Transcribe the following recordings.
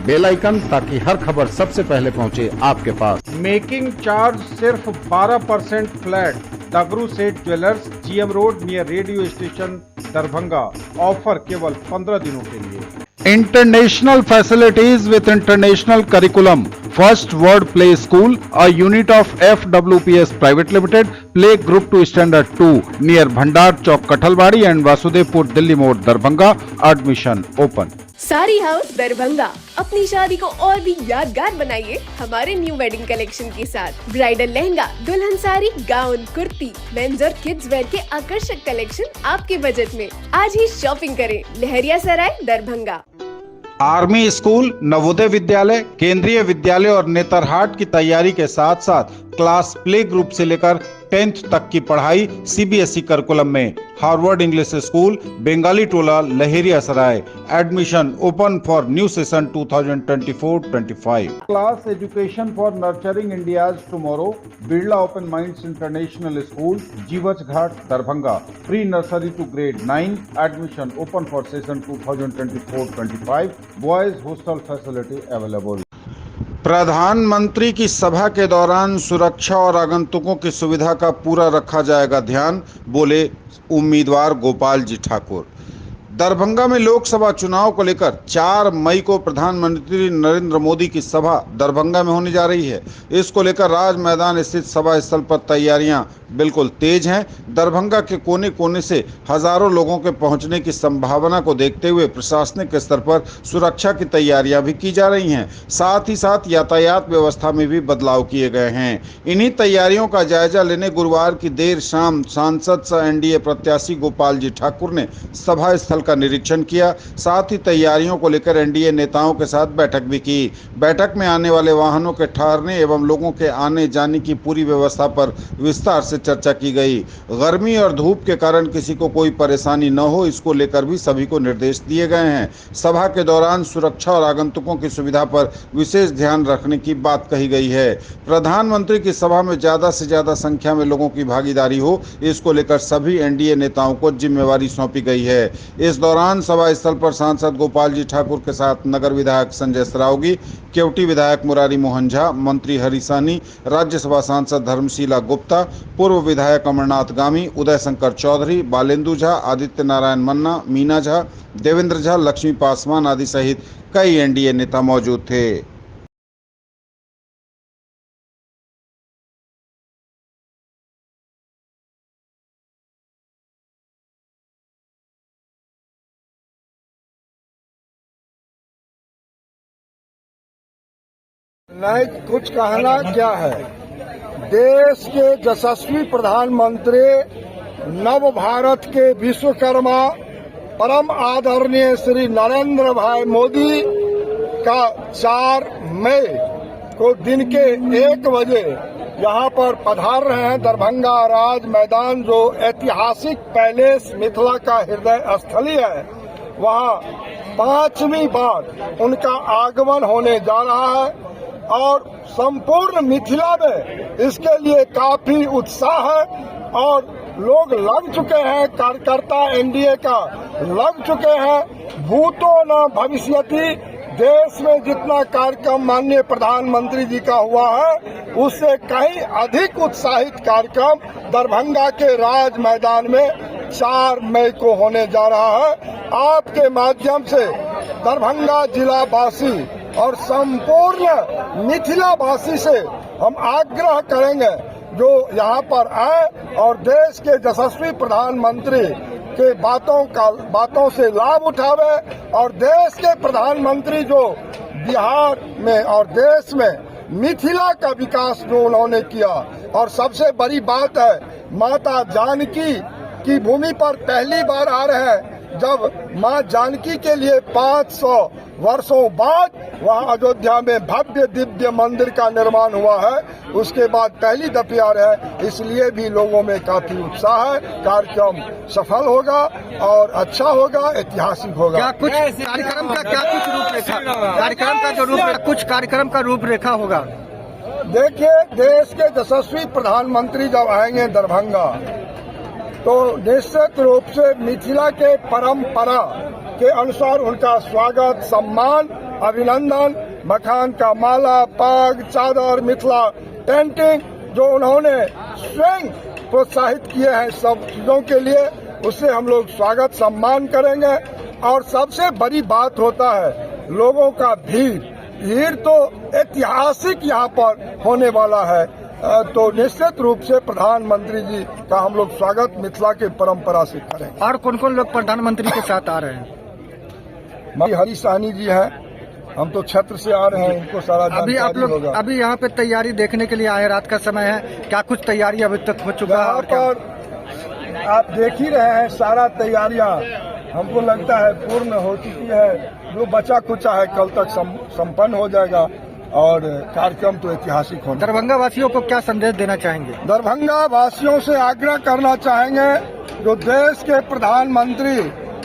Bell icon ताकि हर खबर सबसे पहले पहुंचे आपके पास। मेकिंग चार्ज सिर्फ 12% फ्लैट। दगरू सेठ jewellers, GM road near radio station, Darbhanga. Offer केवल 15 दिनों के लिए। International facilities with international curriculum. First word play school, a unit of FWPS Private Limited, play group to standard 2 near भंडार चौक कठलवाड़ी and वासुदेवपुर दिल्ली मोड़ Darbhanga. Admission open. Sari house Darbhanga अपनी शादी को और भी यादगार बनाइए हमारे न्यू वेडिंग कलेक्शन के साथ। ब्राइडल लहंगा, दुल्हन साड़ी, गाउन, कुर्ती, मेंस और किड्स वेयर के आकर्षक कलेक्शन आपके बजट में। आज ही शॉपिंग करें लहरिया सराय दरभंगा। आर्मी स्कूल, नवोदय विद्यालय, केंद्रीय विद्यालय और नेतरहाट की तैयारी के साथ साथ क्लास प्ले ग्रुप से लेकर 10th तक की पढ़ाई सीबीएसई करिकुलम में। Harvard English school, Bengali Tola, Laheria Sarai. Admission open for new session 2024-25। Class education for nurturing India's tomorrow. Birla open minds international school, Jivachh Ghat Darbhanga. Pre nursery to grade 9। Admission open for session 2024-25। Boys hostel facility available. प्रधानमंत्री की सभा के दौरान सुरक्षा और आगंतुकों की सुविधा का पूरा रखा जाएगा ध्यान, बोले उम्मीदवार गोपाल जी ठाकुर। दरभंगा में लोकसभा चुनाव को लेकर 4 मई को प्रधानमंत्री नरेंद्र मोदी की सभा दरभंगा में होने जा रही है। इसको लेकर राज मैदान स्थित सभा स्थल पर तैयारियां बिल्कुल तेज हैं। दरभंगा के कोने कोने से हजारों लोगों के पहुंचने की संभावना को देखते हुए प्रशासनिक स्तर पर सुरक्षा की तैयारियां भी की जा रही हैं। साथ ही साथ यातायात व्यवस्था में भी बदलाव किए गए हैं। इन्हीं तैयारियों का जायजा लेने गुरुवार की देर शाम सांसद सह एनडीए प्रत्याशी गोपाल जी ठाकुर ने सभा स्थल का निरीक्षण किया। साथ ही तैयारियों को लेकर एनडीए नेताओं के साथ बैठक भी की। बैठक में आने वाले वाहनों के ठहरने एवं लोगों के आने जाने की पूरी व्यवस्था पर विस्तार से चर्चा की गई। गर्मी और धूप के कारण किसी को कोई परेशानी न हो, इसको लेकर भी सभी को निर्देश दिए गए हैं। सभा के दौरान सुरक्षा और आगंतुकों की सुविधा पर विशेष ध्यान रखने की बात कही गई है। प्रधानमंत्री की सभा में ज्यादा से ज्यादा संख्या में लोगों की भागीदारी हो, इसको लेकर सभी एनडीए नेताओं को जिम्मेवारी सौंपी गई है। इस दौरान सभा स्थल पर सांसद गोपाल जी ठाकुर के साथ नगर विधायक संजय सरावगी, केवटी विधायक मुरारी मोहन झा, मंत्री हरि साहनी, राज्यसभा सांसद धर्मशीला गुप्ता, पूर्व विधायक अमरनाथ गामी, उदय शंकर चौधरी, बालेंदु झा, आदित्य नारायण मन्ना, मीना झा, देवेंद्र झा, लक्ष्मी पासवान आदि सहित कई एनडीए नेता मौजूद थे। नहीं, कुछ कहना क्या है। देश के यशस्वी प्रधानमंत्री, नव भारत के विश्वकर्मा, परम आदरणीय श्री नरेंद्र भाई मोदी का 4 मई को दिन के 1 बजे यहाँ पर पधार रहे हैं। दरभंगा राज मैदान, जो ऐतिहासिक पैलेस मिथिला का हृदय स्थली है, वहाँ 5वीं बार उनका आगमन होने जा रहा है और संपूर्ण मिथिला में इसके लिए काफी उत्साह है और लोग लग चुके हैं। कार्यकर्ता एनडीए का लग चुके हैं। भूतो न भविष्यति, देश में जितना कार्यक्रम माननीय प्रधानमंत्री जी का हुआ है, उससे कहीं अधिक उत्साहित कार्यक्रम दरभंगा के राज मैदान में 4 मई को होने जा रहा है। आपके माध्यम से दरभंगा जिला वासी और संपूर्ण मिथिला वासी से हम आग्रह करेंगे जो यहाँ पर आए और देश के यशस्वी प्रधानमंत्री के बातों से लाभ उठावे और देश के प्रधानमंत्री जो बिहार में और देश में मिथिला का विकास जो उन्होंने किया, और सबसे बड़ी बात है माता जानकी की भूमि पर पहली बार आ रहे हैं, जब मां जानकी के लिए 500 वर्षों बाद वहां अयोध्या में भव्य दिव्य मंदिर का निर्माण हुआ है, उसके बाद पहली दफे आ रहे हैं, इसलिए भी लोगों में काफी उत्साह है। कार्यक्रम सफल होगा और अच्छा होगा, ऐतिहासिक होगा। क्या कुछ कार्यक्रम का कार्यक्रम का रूपरेखा होगा? देखिए, देश के यशस्वी प्रधानमंत्री जब आएंगे दरभंगा, तो निश्चित रूप से मिथिला के परंपरा के अनुसार उनका स्वागत, सम्मान अभिनंदन। मखान का माला, पाग, चादर, मिथिला पेंटिंग जो उन्होंने स्वयं प्रोत्साहित किए हैं सब चीजों के लिए, उससे हम लोग स्वागत सम्मान करेंगे। और सबसे बड़ी बात होता है लोगों का भीड़ तो ऐतिहासिक यहाँ पर होने वाला है। तो निश्चित रूप से प्रधानमंत्री जी का हम लोग स्वागत मिथिला के परंपरा से करेंगे। और कौन कौन लोग प्रधानमंत्री के साथ आ रहे हैं? हरी साहनी जी हैं, हम तो क्षेत्र से आ रहे हैं, उनको सारा अभी आप लोग होगा। अभी यहाँ पे तैयारी देखने के लिए आए, रात का समय है, क्या कुछ तैयारी अभी तक हो चुका है? यहाँ और क्या पर आप देख ही रहे हैं सारा तैयारियां हमको लगता है पूर्ण हो चुकी है। जो बचा कुचा है कल तक संपन्न हो जाएगा और कार्यक्रम तो ऐतिहासिक होगा। दरभंगा वासियों को क्या संदेश देना चाहेंगे? दरभंगा वासियों से आग्रह करना चाहेंगे, जो देश के प्रधानमंत्री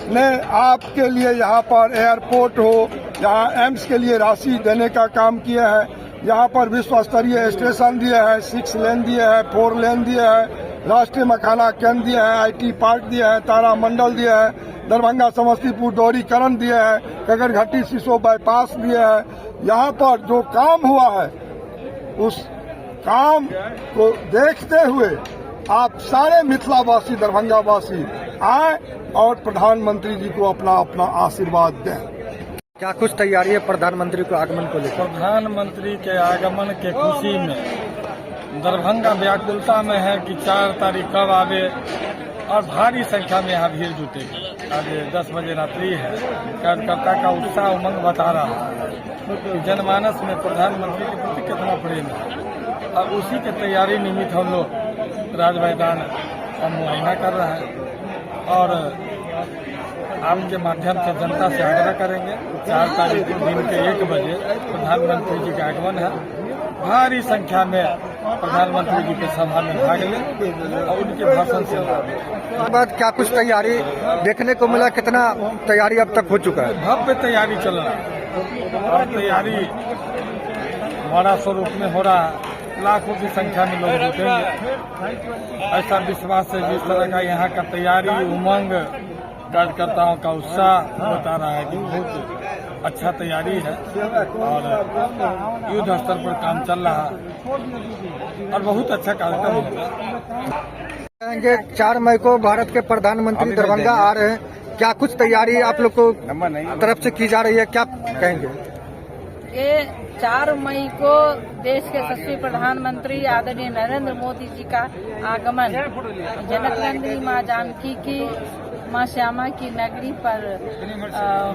ने आपके लिए यहाँ पर एयरपोर्ट हो, यहाँ एम्स के लिए राशि देने का काम किया है, यहाँ पर विश्व स्तरीय स्टेशन दिए हैं, 6 लेन दिए हैं, 4 लेन दिए हैं, राष्ट्रीय मखाना केंद्र दिए हैं, IT पार्क दिए हैं, तारामंडल दिए हैं, दरभंगा समस्तीपुर दोहरीकरण दिए हैं, कगरघट्टी सिसो बाईपास दिए हैं। यहाँ पर जो काम हुआ है उस काम को देखते हुए आप सारे मिथिलावासी, दरभंगावासी आए और प्रधानमंत्री जी को अपना अपना आशीर्वाद दें। क्या कुछ तैयारी है प्रधानमंत्री को आगमन को लेकर? प्रधानमंत्री के आगमन के खुशी में दरभंगा व्याकुलता में है कि 4 तारीख कब आवे और भारी संख्या में यहाँ भीड़ जुटेगी। आज 10 बजे रात्रि है। कार्यकर्ता का उत्साह उमंग बता रहा है कि जनमानस में प्रधानमंत्री के प्रति कितना प्रेम है और उसी के तैयारी निमित्त हम लोग राज मैदान का मुआयना कर रहे हैं और आपके माध्यम से जनता से आग्रह करेंगे 4 तारीख दिन के 1 बजे प्रधानमंत्री जी का आगमन है। भारी संख्या में प्रधानमंत्री जी के सभा में भाग लें और उनके भाषण से उसके बाद क्या कुछ तैयारी देखने को मिला? कितना तैयारी अब तक हो चुका है? भव्य तैयारी चल रहा है और तैयारी बड़ा स्वरूप में हो रहा है। लाखों की संख्या में लोग जुटेंगे। ऐसा विश्वास है जिस तरह का यहाँ का तैयारी उमंग कार्यकर्ताओं का उत्साह बता रहा है कि बहुत अच्छा तैयारी है और युद्ध स्तर पर काम चल रहा है और बहुत अच्छा कार्यक्रम होगा। 4 मई को भारत के प्रधानमंत्री दरभंगा आ रहे हैं, क्या कुछ तैयारी आप लोग को तरफ से की जा रही है, क्या कहेंगे? ये 4 मई को देश के यशस्वी प्रधानमंत्री आदरणीय नरेंद्र मोदी जी का आगमन जनक नंदिनी माँ जानकी की, माँ श्यामा की नगरी पर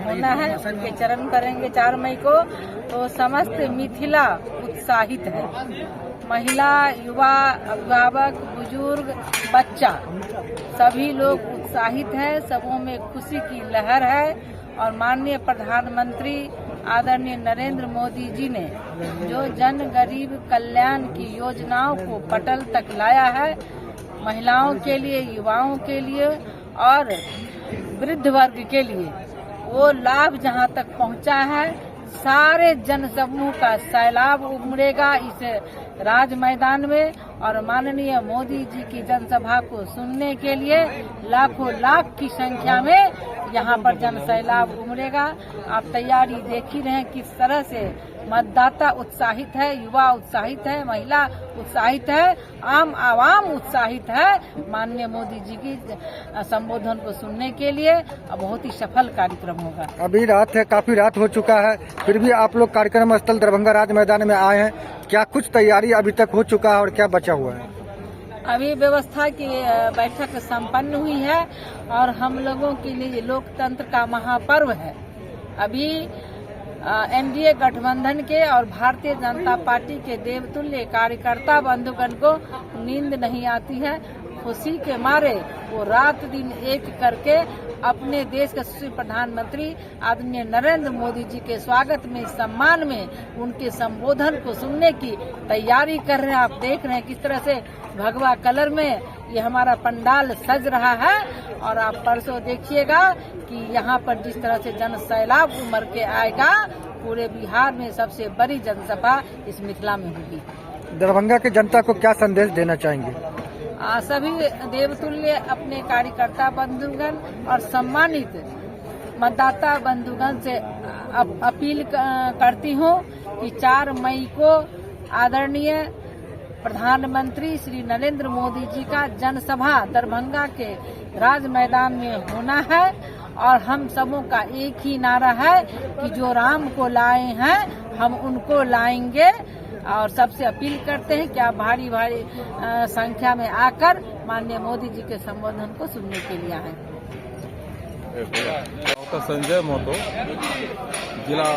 होना है। उनके चरण करेंगे 4 मई को। तो समस्त मिथिला उत्साहित है। महिला, युवा, अभिभावक, बुजुर्ग, बच्चा सभी लोग उत्साहित है। सबों में खुशी की लहर है और माननीय प्रधानमंत्री आदरणीय नरेंद्र मोदी जी ने जो जन गरीब कल्याण की योजनाओं को पटल तक लाया है, महिलाओं के लिए, युवाओं के लिए और वृद्ध वर्ग के लिए, वो लाभ जहां तक पहुंचा है, सारे जन समूह का सैलाब उमड़ेगा इस राज मैदान में। और माननीय मोदी जी की जनसभा को सुनने के लिए लाखों लाख की संख्या में यहाँ पर जन सैलाब उमड़ेगा। आप तैयारी देख ही रहे हैं किस तरह से मतदाता उत्साहित है, युवा उत्साहित है, महिला उत्साहित है, आम आवाम उत्साहित है माननीय मोदी जी की संबोधन को सुनने के लिए। बहुत ही सफल कार्यक्रम होगा। अभी रात है, काफी रात हो चुका है, फिर भी आप लोग कार्यक्रम स्थल दरभंगा राज मैदान में आए हैं, क्या कुछ तैयारी अभी तक हो चुका है और क्या बचा हुआ है? अभी व्यवस्था की बैठक संपन्न हुई है और हम लोगों के लिए लोकतंत्र का महापर्व है। अभी एनडीए गठबंधन के और भारतीय जनता पार्टी के देवतुल्य कार्यकर्ता बंधुगण को नींद नहीं आती है। खुशी के मारे वो रात दिन एक करके अपने देश के यशस्वी प्रधानमंत्री आदरणीय नरेंद्र मोदी जी के स्वागत में, सम्मान में, उनके संबोधन को सुनने की तैयारी कर रहे हैं। आप देख रहे हैं किस तरह से भगवा कलर में ये हमारा पंडाल सज रहा है और आप परसों देखिएगा कि यहाँ पर जिस तरह से जन सैलाब उमड़ के आएगा। पूरे बिहार में सबसे बड़ी जनसभा इस मिथिला में होगी। दरभंगा की जनता को क्या संदेश देना चाहेंगे? सभी देवतुल्य अपने कार्यकर्ता बंधुगण और सम्मानित मतदाता बंधुगण से अपील करती हूँ कि 4 मई को आदरणीय प्रधानमंत्री श्री नरेंद्र मोदी जी का जनसभा दरभंगा के राज मैदान में होना है और हम सबों का एक ही नारा है कि जो राम को लाए हैं हम उनको लाएंगे। और सबसे अपील करते हैं कि आप भारी संख्या में आकर माननीय मोदी जी के संबोधन को सुनने के लिए आए। डॉक्टर संजय महतो, जिला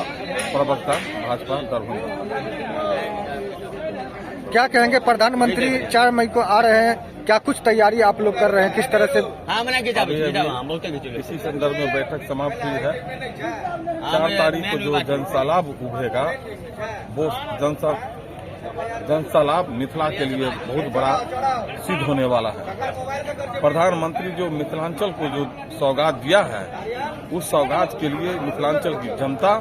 प्रवक्ता भाजपा दरभंगा। क्या कहेंगे, प्रधानमंत्री 4 मई को आ रहे हैं, क्या कुछ तैयारी आप लोग कर रहे हैं, किस तरह से? इसी संदर्भ में बैठक समाप्त हुई है। 4 तारीख को जो जनसैलाब उभरेगा वो जनसैलाब मिथिला के लिए बहुत बड़ा सिद्ध होने वाला है। प्रधानमंत्री जो मिथिलांचल को जो सौगात दिया है उस सौगात के लिए मिथिलांचल की जनता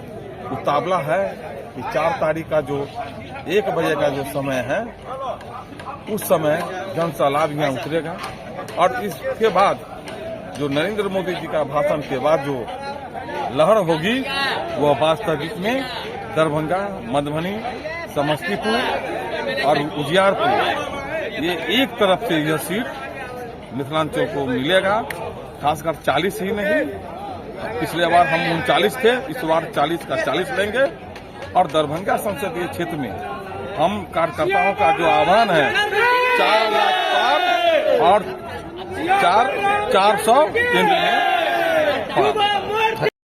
उतावला है कि 4 तारीख का जो 1 बजे का जो समय है उस समय जनसैलाब यहाँ उतरेगा और इसके बाद जो नरेंद्र मोदी जी का भाषण के बाद जो लहर होगी वह वास्तविक में दरभंगा, मधुबनी, समस्तीपुर और उजियारपुर ये एक तरफ से यह सीट मिथिलांचल को मिलेगा। खासकर 40 ही नहीं, पिछले बार हम 39 थे, इस बार 40 का 40 लेंगे। और दरभंगा संसदीय क्षेत्र में हम कार्यकर्ताओं का जो आह्वान है 4 लाख पार और 400 केंद्र में पार।